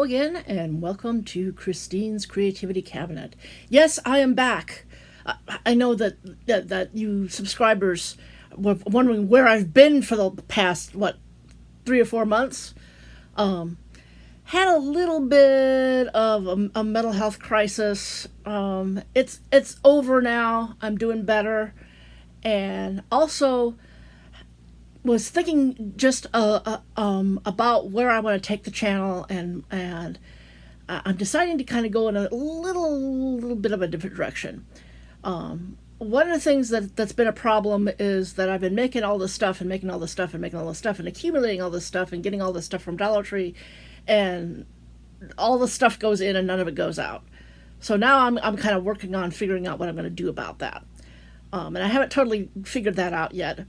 Hello again, and welcome to Christine's Creativity Cabinet. Yes, I am back. I know that you subscribers were wondering where I've been for the past, 3 or 4 months. Had a little bit of a mental health crisis. It's over now. I'm doing better. And also was thinking just about where I want to take the channel, and I'm deciding to kind of go in a little bit of a different direction. One of the things that's been a problem is that I've been making all this stuff and making all this stuff and making all this stuff and accumulating all this stuff and getting all this stuff from Dollar Tree, and all the stuff goes in and none of it goes out. So now I'm kind of working on figuring out what I'm going to do about that. And I haven't totally figured that out yet.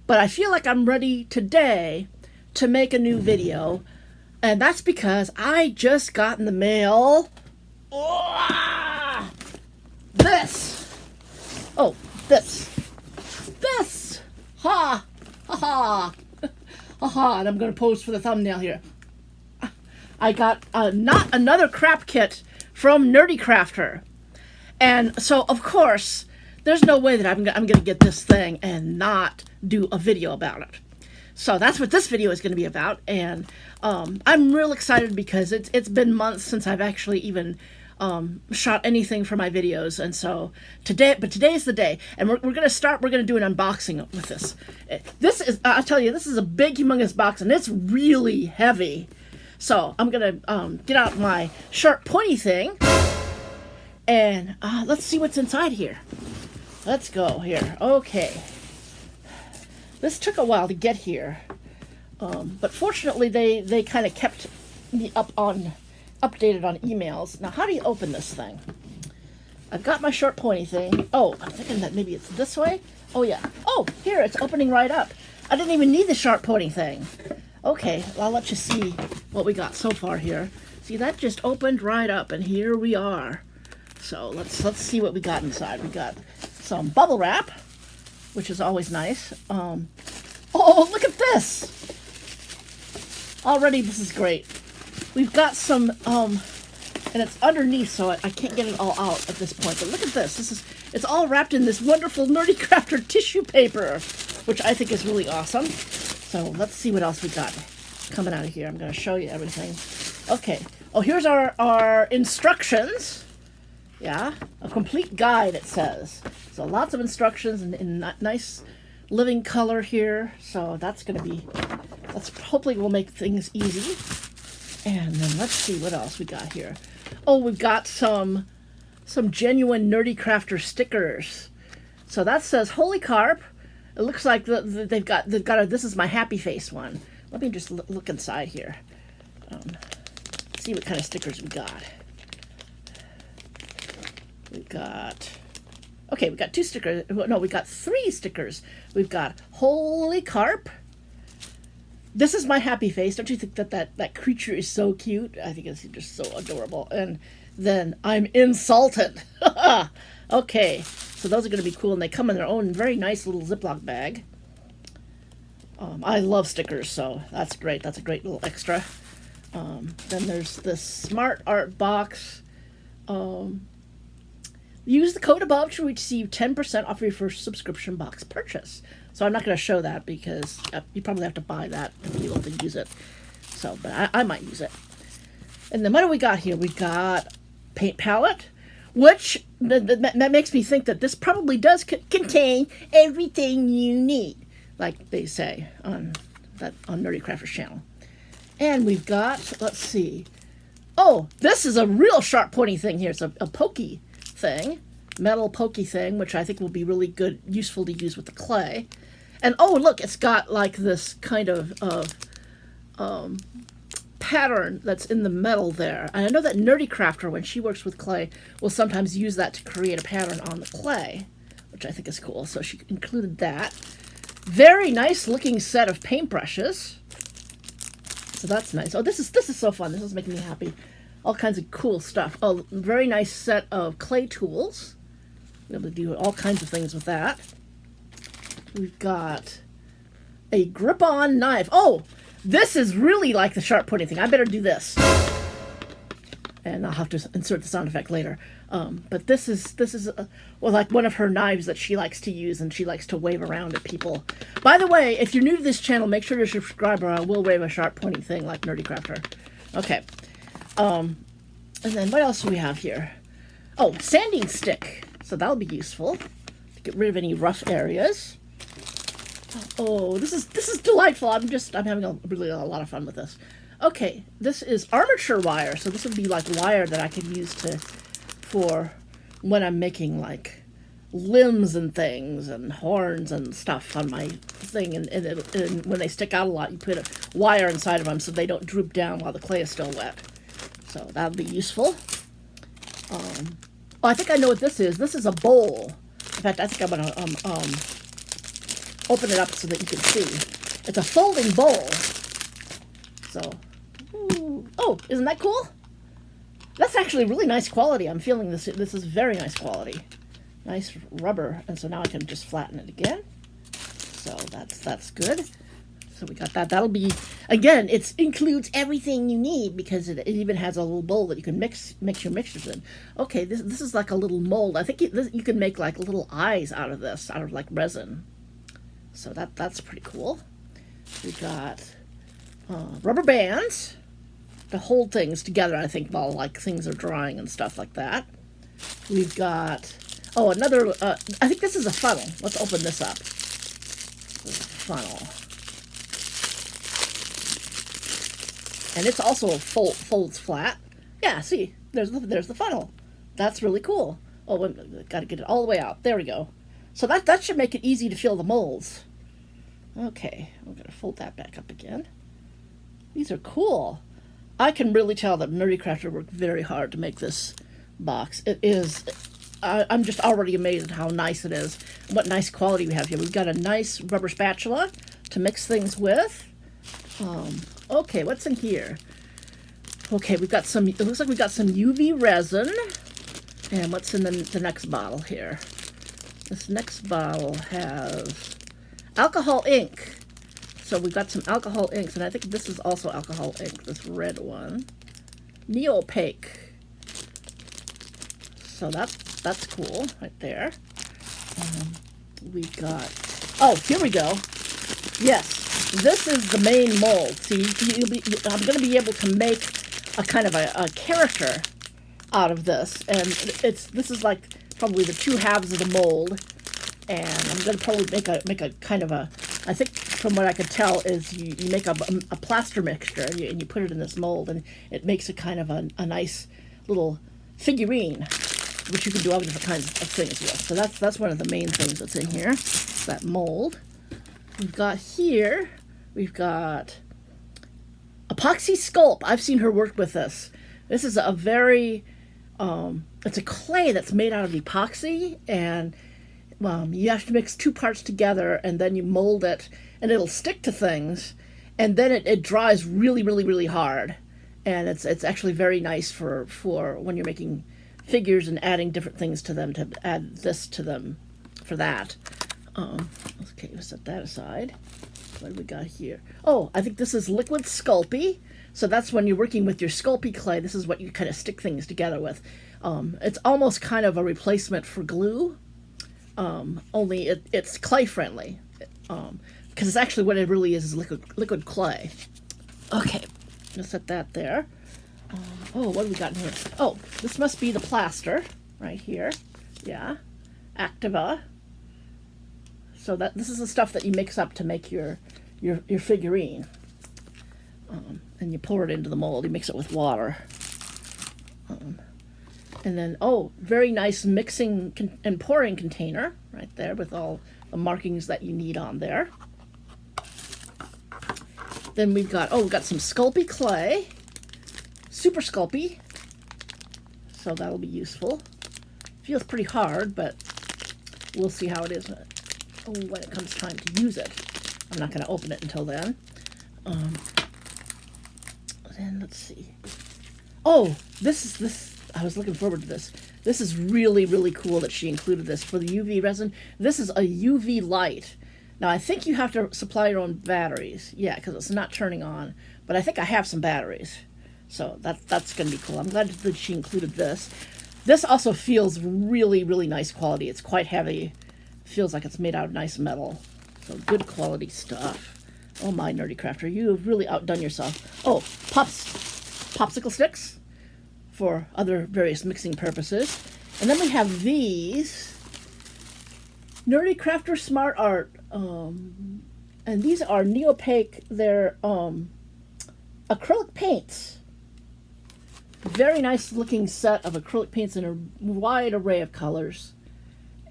But I feel like I'm ready today to make a new video. And that's because I just got in the mail this. Oh, this. Ha! Ha ha! Ha ha! And I'm going to pose for the thumbnail here. I got not another crap kit from NerdECrafter. And so, of course, there's no way that I'm going to get this thing and not do a video about it. So that's what this video is going to be about. And I'm real excited because it's been months since I've actually even shot anything for my videos. And so today's the day. And we're going to do an unboxing with this. I'll tell you, this is a big, humongous box, and it's really heavy. So I'm going to get out my sharp, pointy thing. And let's see what's inside here. Let's go here. Okay. This took a while to get here. But fortunately, they kind of kept me updated on emails. Now, how do you open this thing? I've got my short pointy thing. Oh, I'm thinking that maybe it's this way. Oh, yeah. Oh, here, it's opening right up. I didn't even need the sharp pointy thing. Okay, well, I'll let you see what we got so far here. See, that just opened right up, and here we are. So let's see what we got inside. We got some bubble wrap, which is always nice. Oh, look at this! Already, this is great. We've got some, and it's underneath, so I can't get it all out at this point. But look at this. It's all wrapped in this wonderful NerdECrafter tissue paper, which I think is really awesome. So let's see what else we got coming out of here. I'm going to show you everything. Okay. Oh, here's our instructions. Yeah, a complete guide, it says. So lots of instructions in nice living color here. So that's hopefully will make things easy. And then let's see what else we got here. Oh, we've got some genuine NerdECrafter stickers. So that says Holy Carp. It looks like they've got a this is my happy face one. Let me just look inside here. See what kind of stickers we got. We got 2 stickers. No, we got 3 stickers. We've got Holy Carp. This is my happy face. Don't you think that creature is so cute? I think it's just so adorable. And then I'm insulted. Okay, so those are going to be cool, and they come in their own very nice little Ziploc bag. I love stickers, so that's great. That's a great little extra. Then there's this Smart Art box. Use the code above to receive 10% off your first subscription box purchase. So I'm not going to show that because you probably have to buy that to be able to use it. So, but I might use it. And then what do we got here? We got paint palette, which that makes me think that this probably does contain everything you need, like they say on NerdECrafter's channel. And we've got, let's see. Oh, this is a real sharp pointy thing here. It's a pokey thing, metal pokey thing, which I think will be really good, useful to use with the clay. And oh, look, it's got like this kind of pattern that's in the metal there. And I know that NerdECrafter, when she works with clay, will sometimes use that to create a pattern on the clay, which I think is cool. So she included that. Very nice looking set of paintbrushes. So that's nice. Oh, this is so fun. This is making me happy. All kinds of cool stuff. Oh, very nice set of clay tools. We'll be able to do all kinds of things with that. We've got a grip-on knife. Oh, this is really like the sharp pointy thing. I better do this. and I'll have to insert the sound effect later. But this is well, like one of her knives that she likes to use, and she likes to wave around at people. By the way, if you're new to this channel, make sure to subscribe, or I will wave a sharp pointing thing like NerdECrafter. Okay. And then what else do we have here? Oh, sanding stick. So that'll be useful to get rid of any rough areas. Oh, this is delightful. I'm having a lot of fun with this. Okay, this is armature wire. So this would be like wire that I could use for when I'm making like limbs and things and horns and stuff on my thing. And when they stick out a lot, you put a wire inside of them so they don't droop down while the clay is still wet. So that'll be useful. Oh, I think I know what this is. This is a bowl. In fact, I think I'm going to open it up so that you can see. It's a folding bowl. So, ooh. Oh, isn't that cool? That's actually really nice quality. I'm feeling this. This is very nice quality. Nice rubber. And so now I can just flatten it again. So that's good. So we got that. That'll be, again, it includes everything you need because it even has a little bowl that you can mix your mixtures in. Okay, this is like a little mold. I think you can make like little eyes out of this, out of like resin. So that's pretty cool. We got rubber bands to hold things together, I think, while like things are drying and stuff like that. We've got, oh, another, I think this is a funnel. Let's open this up. Funnel. And it's also folds flat. Yeah, see, there's the funnel. That's really cool. Oh, got to get it all the way out. There we go. So that should make it easy to fill the molds. Okay, I'm going to fold that back up again. These are cool. I can really tell that NerdECrafter worked very hard to make this box. It is, I'm just already amazed at how nice it is. What nice quality we have here. We've got a nice rubber spatula to mix things with. Okay, what's in here? Okay, we've got some, it looks like we got some UV resin. And what's in the next bottle here? This next bottle has alcohol ink. So we've got some alcohol inks, and I think this is also alcohol ink, this red one. Neopaque. So that's cool right there. We've got, oh, here we go. Yes. This is the main mold. See, I'm going to be able to make a kind of a character out of this, and this is like probably the two halves of the mold, and I'm going to probably make a kind of a, I think from what I could tell is you make a plaster mixture and you put it in this mold, and it makes a kind of a nice little figurine, which you can do all different kinds of things with. So that's one of the main things that's in here, that mold. We've got here. We've got EPOXY SCULPT. I've seen her work with this. This is a very, it's a clay that's made out of epoxy, and you have to mix two parts together, and then you mold it, and it'll stick to things, and then it dries really, really, really hard. And it's actually very nice for when you're making figures and adding different things to them, to add this to them for that. Okay, we'll set that aside. What do we got here? Oh, I think this is liquid SCULPT. So that's when you're working with your SCULPT clay. This is what you kind of stick things together with. It's almost kind of a replacement for glue, only it's clay friendly, because it's actually what it really is liquid clay. Okay, let's set that there. Oh, what do we got in here? Oh, this must be the plaster right here. Yeah, Activa. So this is the stuff that you mix up to make your figurine. And you pour it into the mold. You mix it with water. And then, oh, very nice mixing and pouring container right there with all the markings that you need on there. Then we've got some SCULPT clay. Super SCULPT. So that'll be useful. Feels pretty hard, but we'll see how it is when it comes time to use it. I'm not going to open it until then. Then let's see. Oh, this I was looking forward to this. This is really, really cool that she included this for the UV resin. This is a UV light. Now I think you have to supply your own batteries. Yeah, because it's not turning on. But I think I have some batteries. So that's going to be cool. I'm glad that she included this. This also feels really, really nice quality. It's quite heavy. Feels like it's made out of nice metal. So good quality stuff. Oh my, Nerdy Crafter, you have really outdone yourself. Oh, popsicle sticks for other various mixing purposes. And then we have these Nerdy Crafter Smart Art. And these are neopaque. They're acrylic paints. Very nice looking set of acrylic paints in a wide array of colors.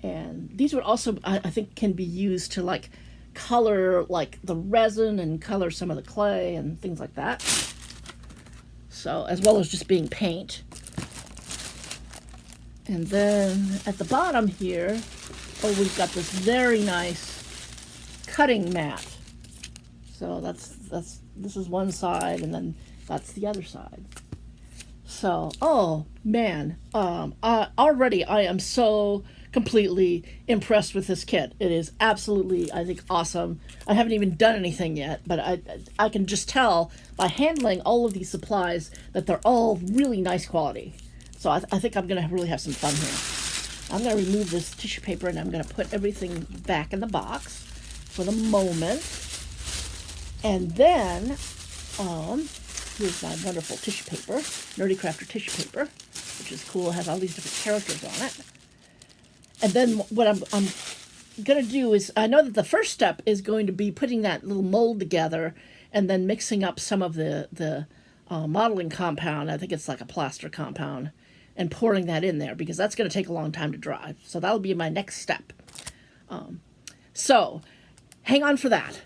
And these would also, I think, can be used to like color like the resin and color some of the clay and things like that. So, as well as just being paint. And then at the bottom here, oh, we've got this very nice cutting mat. So this is one side, and then that's the other side. So, oh man, already I am so completely impressed with this kit. It is absolutely, I think, awesome. I haven't even done anything yet, but I can just tell by handling all of these supplies that they're all really nice quality. So I think I'm going to really have some fun here. I'm going to remove this tissue paper and I'm going to put everything back in the box for the moment. And then, here's my wonderful tissue paper, Nerdy Crafter tissue paper, which is cool. It has all these different characters on it. And then what I'm going to do is, I know that the first step is going to be putting that little mold together and then mixing up some of the modeling compound. I think it's like a plaster compound, and pouring that in there because that's going to take a long time to dry. So that'll be my next step. So hang on for that.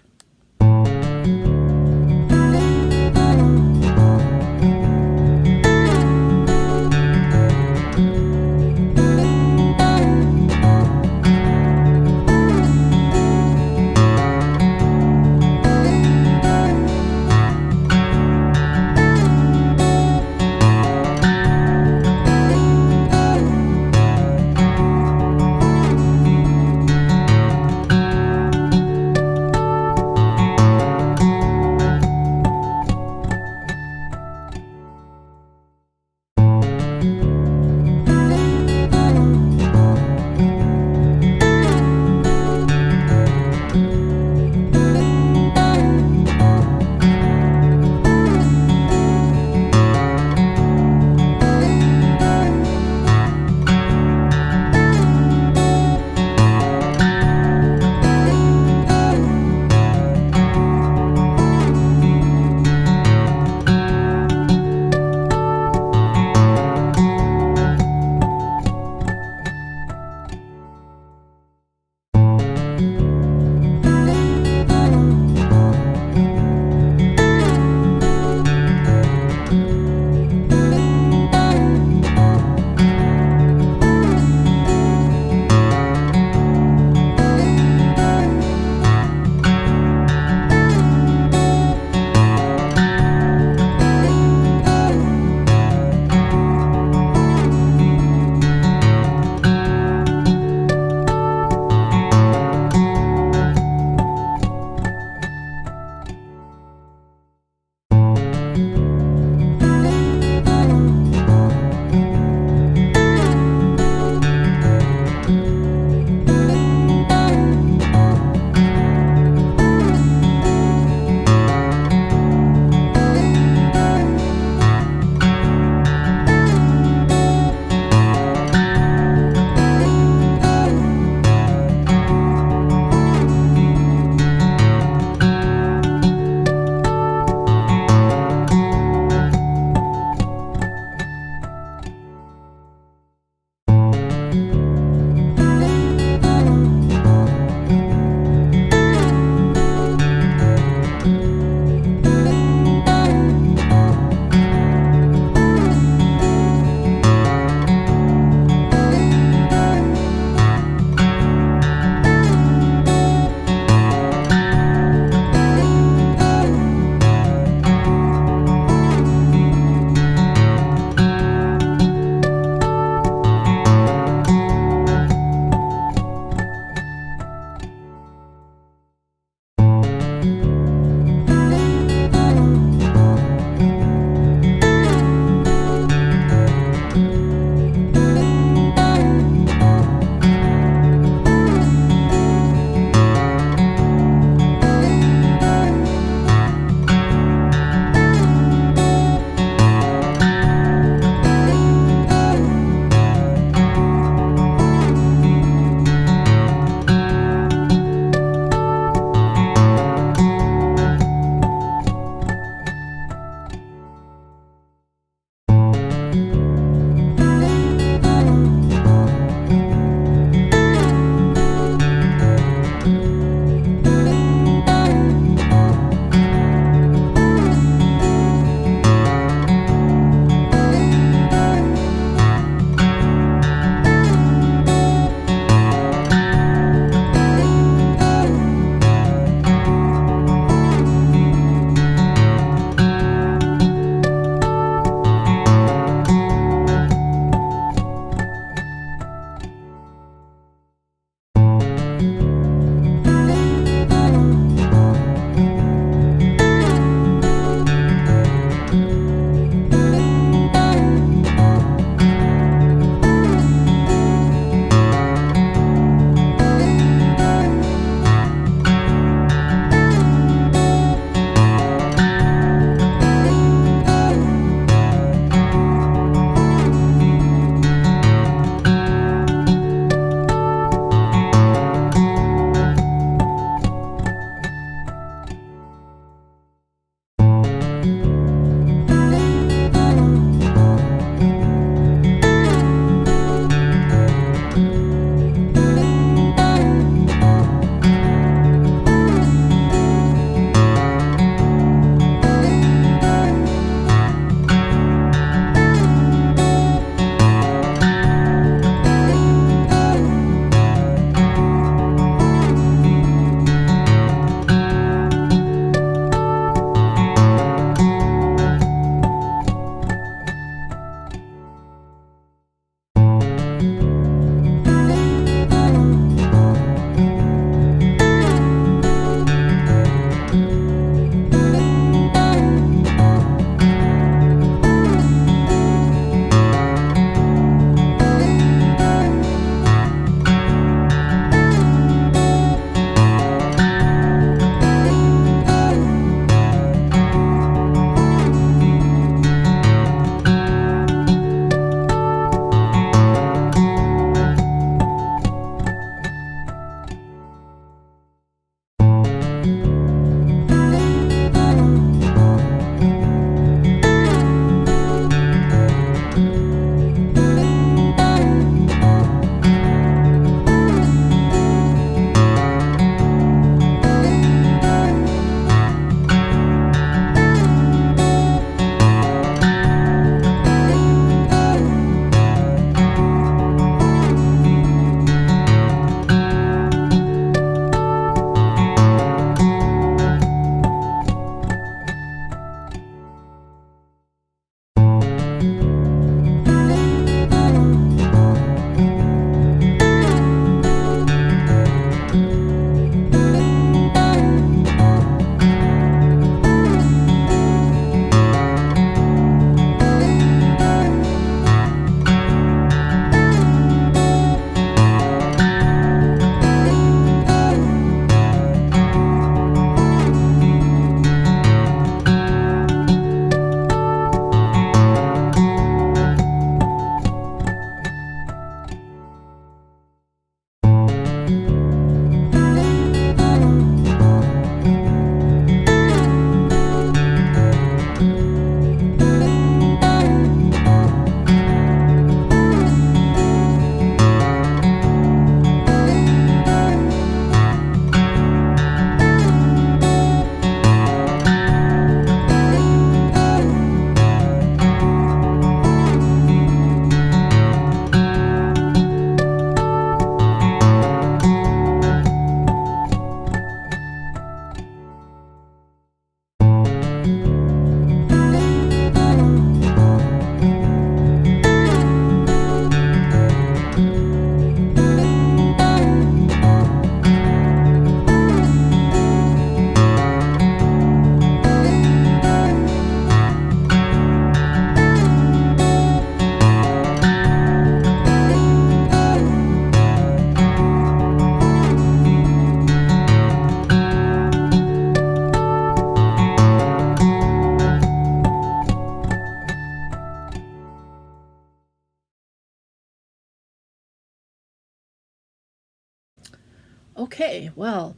Okay, well,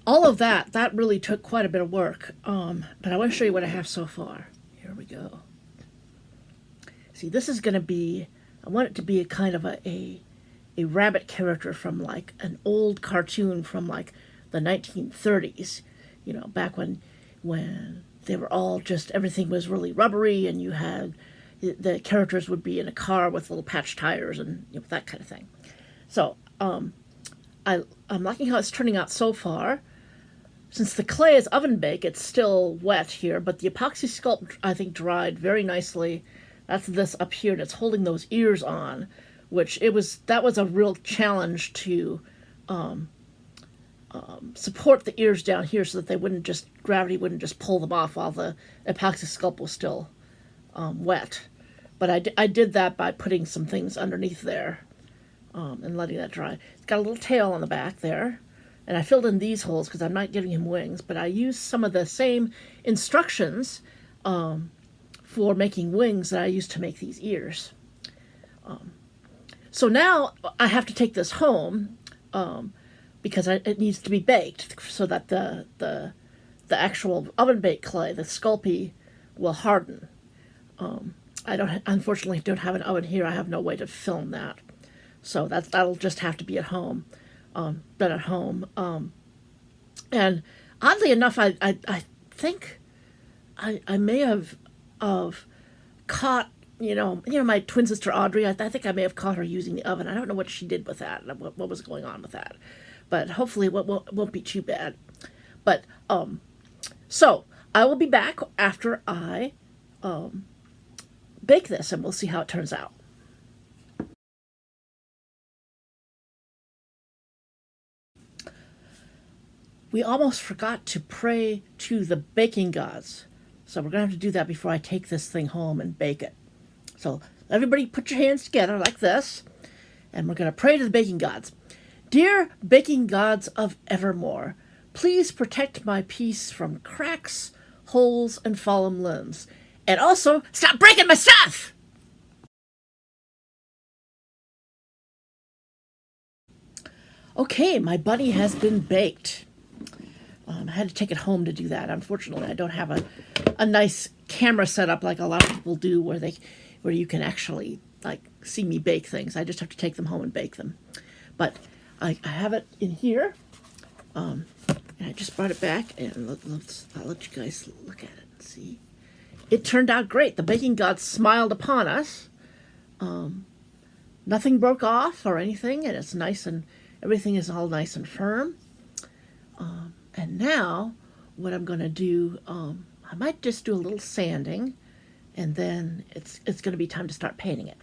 all of that really took quite a bit of work. But I want to show you what I have so far. Here we go. See, this is going to be, I want it to be a kind of a rabbit character from like an old cartoon from like the 1930s, you know, back when they were all just, everything was really rubbery, and you had, the characters would be in a car with little patch tires and, you know, that kind of thing. So I'm liking how it's turning out so far. Since the clay is oven baked, it's still wet here, but the epoxy sculpt, I think, dried very nicely. That's this up here, and it's holding those ears on, which that was a real challenge to support the ears down here so that they wouldn't just, gravity wouldn't just pull them off while the epoxy sculpt was still wet. But I did that by putting some things underneath there and letting that dry. It's got a little tail on the back there, and I filled in these holes because I'm not giving him wings, but I used some of the same instructions for making wings that I used to make these ears. So now I have to take this home because it needs to be baked so that the actual oven baked clay, the SCULPT, will harden. I unfortunately don't have an oven here. I have no way to film that, so that'll just have to be at home, done at home. And oddly enough, I think I may have caught, you know my twin sister Audrey. I think I may have caught her using the oven. I don't know what she did with that, what was going on with that, but hopefully it won't be too bad. But so I will be back after I bake this, and we'll see how it turns out. We almost forgot to pray to the baking gods, so we're going to have to do that before I take this thing home and bake it. So everybody put your hands together like this, and we're going to pray to the baking gods. Dear baking gods of evermore, please protect my piece from cracks, holes, and fallen limbs. And also, stop breaking my stuff! Okay, my bunny has been baked. I had to take it home to do that. Unfortunately, I don't have a nice camera setup like a lot of people do where you can actually like see me bake things. I just have to take them home and bake them. But I have it in here. And I just brought it back, and I'll let you guys look at it and see. It turned out great. The baking gods smiled upon us. Nothing broke off or anything, and it's nice, and everything is all nice and firm. And now what I'm going to do, I might just do a little sanding, and then it's going to be time to start painting it.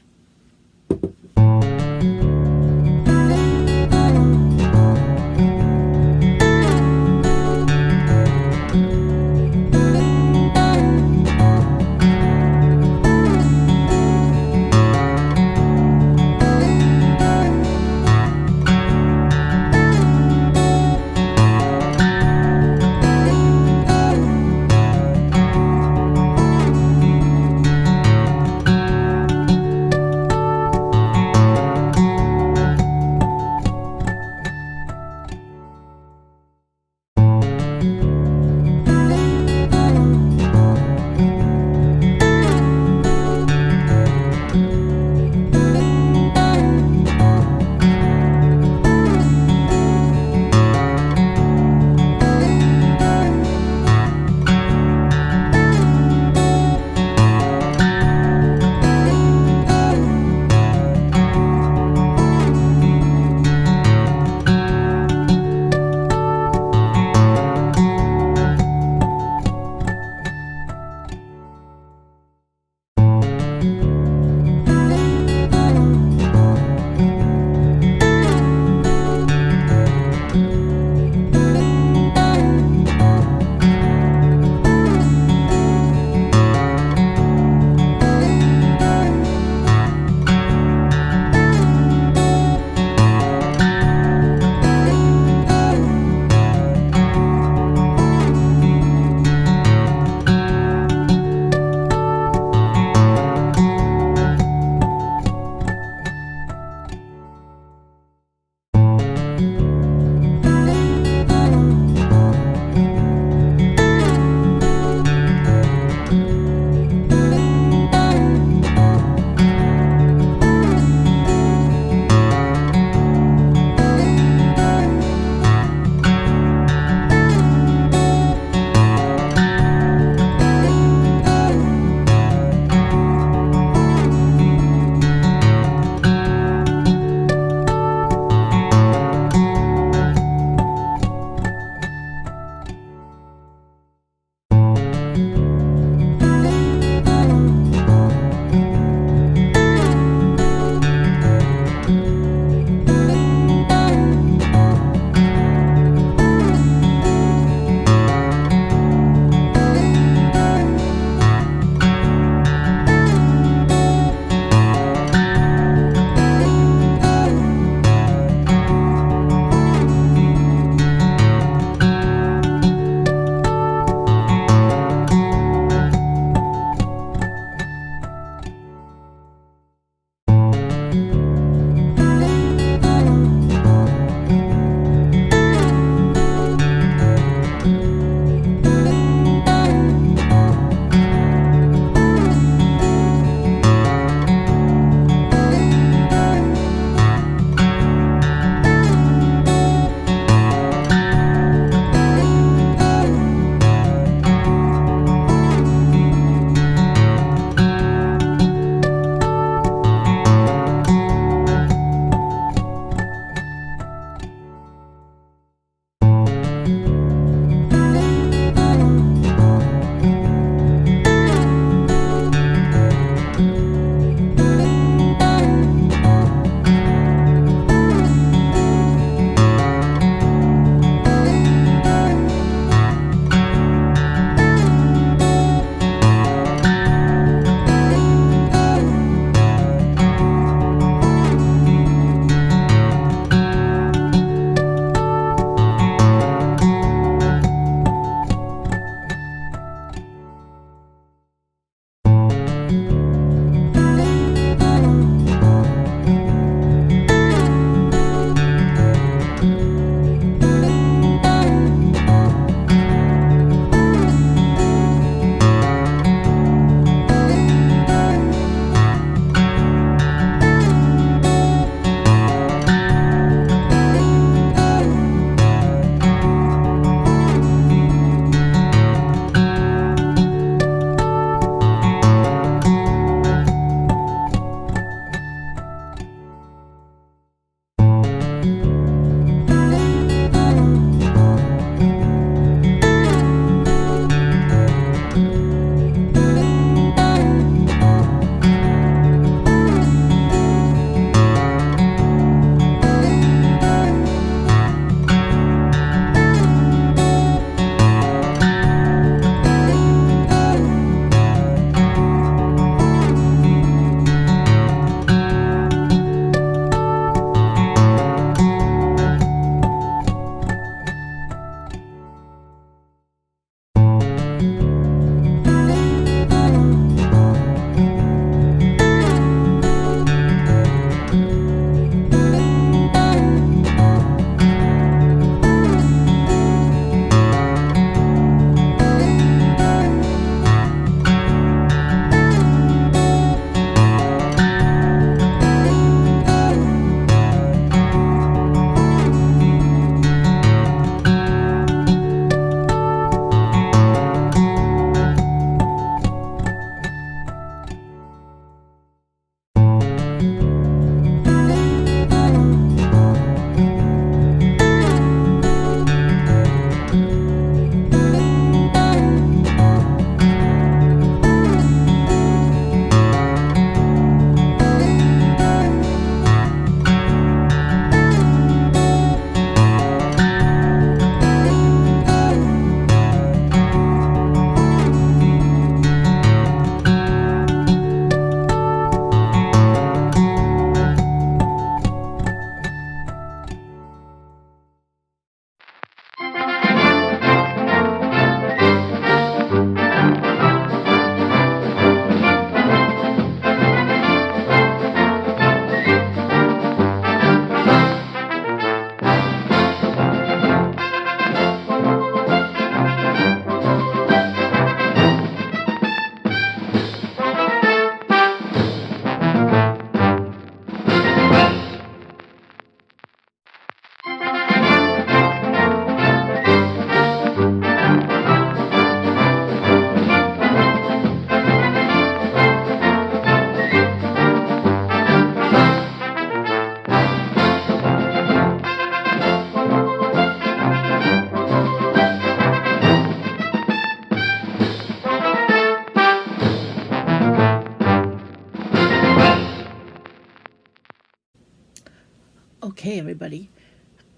Okay, everybody,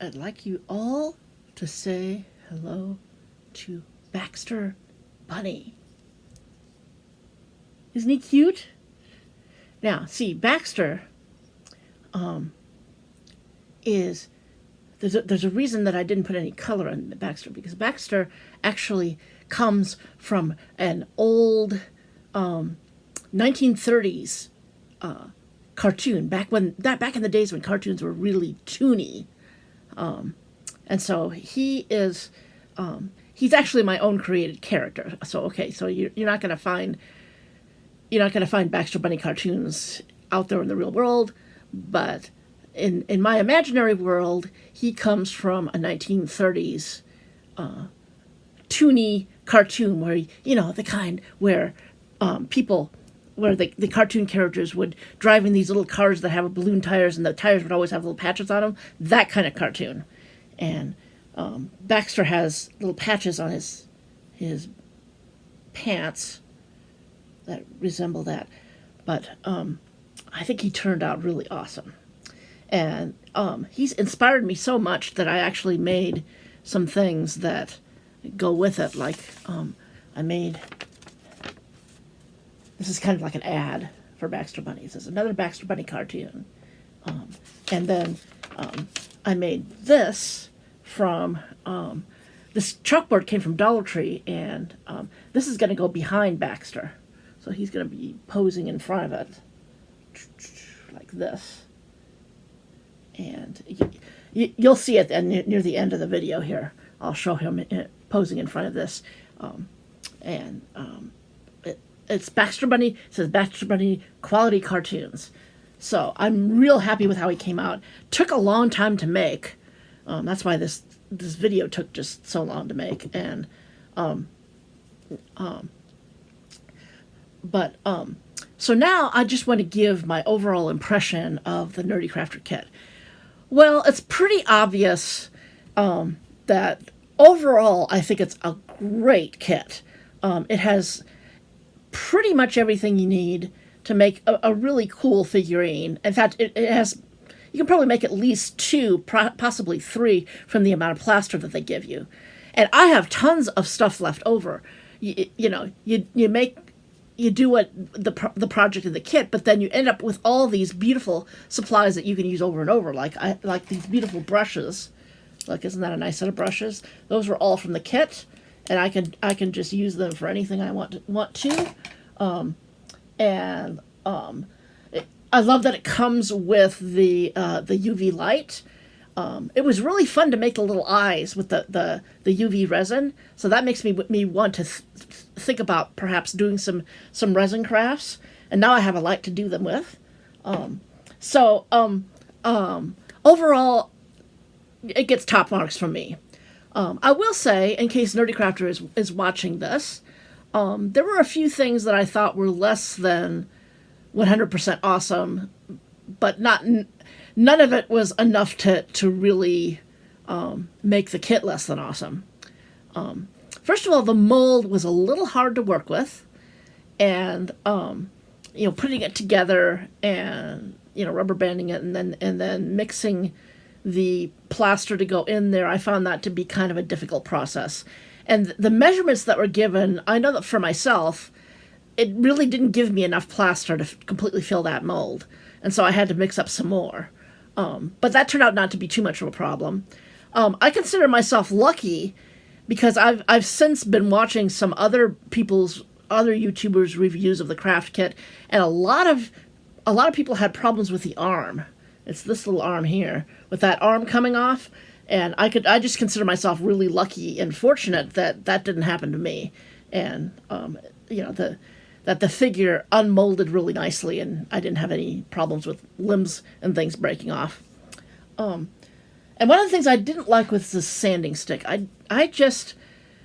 I'd like you all to say hello to Baxter Bunny. Isn't he cute? Now, see, Baxter is... There's a reason that I didn't put any color on Baxter, because Baxter actually comes from an old 1930s cartoon, back in the days when cartoons were really toony, and so he's actually my own created character. So okay, so you're not gonna find Baxter Bunny cartoons out there in the real world, but in my imaginary world, he comes from a 1930s toony cartoon where, the kind where the cartoon characters would drive in these little cars that have balloon tires, and the tires would always have little patches on them. That kind of cartoon. And Baxter has little patches on his pants that resemble that. But I think he turned out really awesome. And he's inspired me so much that I actually made some things that go with it. Like I made... This is kind of like an ad for Baxter Bunny. This is another Baxter Bunny cartoon. And then I made this from... this chalkboard came from Dollar Tree, and this is going to go behind Baxter. So he's going to be posing in front of it, like this. And you'll see it near the end of the video here. I'll show him posing in front of this. It's Baxter Bunny. It says Baxter Bunny Quality Cartoons. So I'm real happy with how he came out. Took a long time to make. That's why this video took just so long to make. And so now I just want to give my overall impression of the Nerdy Crafter kit. Well, it's pretty obvious that overall I think it's a great kit. It has pretty much everything you need to make a really cool figurine. In fact, it has... You can probably make at least 2, possibly 3, from the amount of plaster that they give you. And I have tons of stuff left over. You do what the project of the kit, but then you end up with all these beautiful supplies that you can use over and over. Like these beautiful brushes. Like, isn't that a nice set of brushes? Those were all from the kit, and I can just use them for anything I want to. I love that it comes with the UV light. It was really fun to make the little eyes with the UV resin. So that makes me want to think about perhaps doing some resin crafts. And now I have a light to do them with. Overall, it gets top marks from me. I will say, in case Nerdy Crafter is watching this, there were a few things that I thought were less than 100% awesome, but none of it was enough to really make the kit less than awesome. First of all, the mold was a little hard to work with, and putting it together and rubber banding it and then mixing the plaster to go in there, I found that to be kind of a difficult process. And the measurements that were given, I know that for myself, it really didn't give me enough plaster to completely fill that mold. And so I had to mix up some more. But that turned out not to be too much of a problem. I consider myself lucky because I've since been watching some other YouTubers' reviews of the craft kit, and a lot of people had problems with the arm. It's this little arm here, with that arm coming off. And I just consider myself really lucky and fortunate that didn't happen to me. And, that the figure unmolded really nicely, and I didn't have any problems with limbs and things breaking off. And one of the things I didn't like was the sanding stick.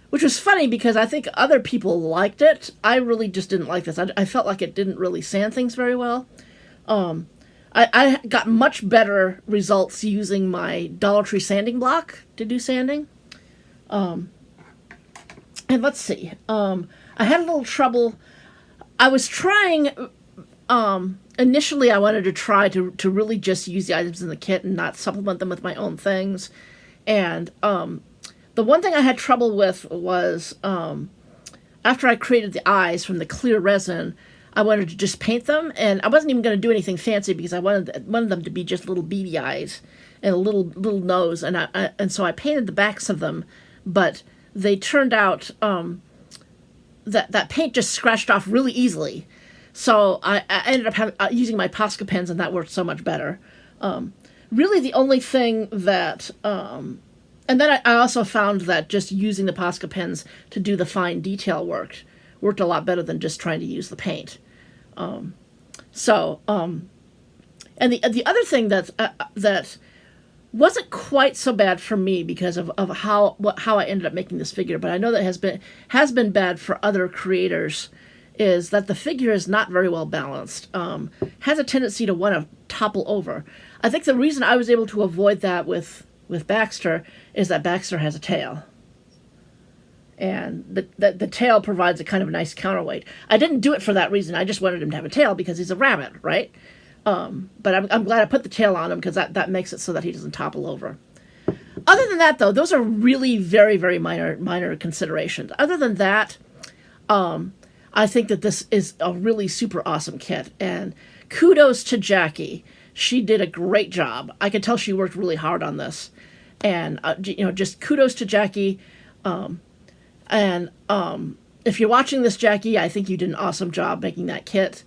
Which was funny because I think other people liked it. I really just didn't like this. I felt like it didn't really sand things very well. I got much better results using my Dollar Tree sanding block to do sanding. And let's see. I had a little trouble. I was trying initially I wanted to try to really just use the items in the kit and not supplement them with my own things. And the one thing I had trouble with was after I created the eyes from the clear resin, I wanted to just paint them, and I wasn't even going to do anything fancy because I wanted them to be just little beady eyes and a little nose, and so I painted the backs of them, but they turned out that paint just scratched off really easily. So I ended up using my Posca pens, and that worked so much better. Really, the only thing that and then I also found that just using the Posca pens to do the fine detail worked a lot better than just trying to use the paint. And the other thing that wasn't quite so bad for me because of how I ended up making this figure, but I know that has been bad for other creators, is that the figure is not very well balanced. Has a tendency to want to topple over. I think the reason I was able to avoid that with Baxter is that Baxter has a tail. And the tail provides a kind of nice counterweight. I didn't do it for that reason. I just wanted him to have a tail because he's a rabbit, right? But I'm glad I put the tail on him because that makes it so that he doesn't topple over. Other than that, though, those are really very, very minor considerations. Other than that, I think that this is a really super awesome kit. And kudos to Jackie. She did a great job. I could tell she worked really hard on this. And, just kudos to Jackie. If you're watching this, Jackie, I think you did an awesome job making that kit.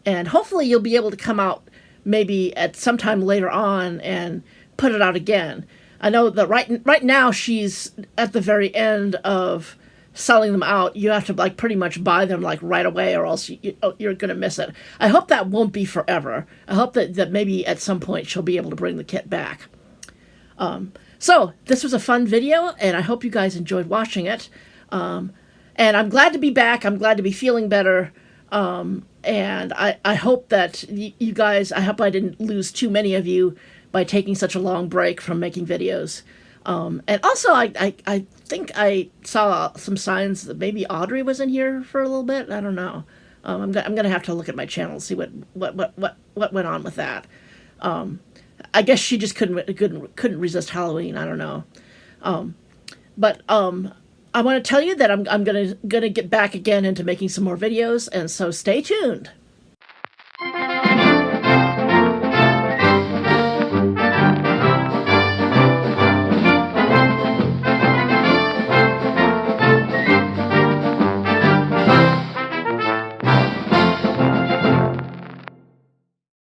And hopefully you'll be able to come out maybe at some time later on and put it out again. I know that right now she's at the very end of selling them out. You have to pretty much buy them right away, or else you're going to miss it. I hope that won't be forever. I hope that maybe at some point she'll be able to bring the kit back. So this was a fun video, and I hope you guys enjoyed watching it. And I'm glad to be back. I'm glad to be feeling better. And I hope that you guys, I hope I didn't lose too many of you by taking such a long break from making videos. And also, I think I saw some signs that maybe Audrey was in here for a little bit. I don't know. I'm gonna have to look at my channel and see what went on with that. I guess she just couldn't resist Halloween. I don't know. But I want to tell you that I'm gonna get back again into making some more videos, and so stay tuned.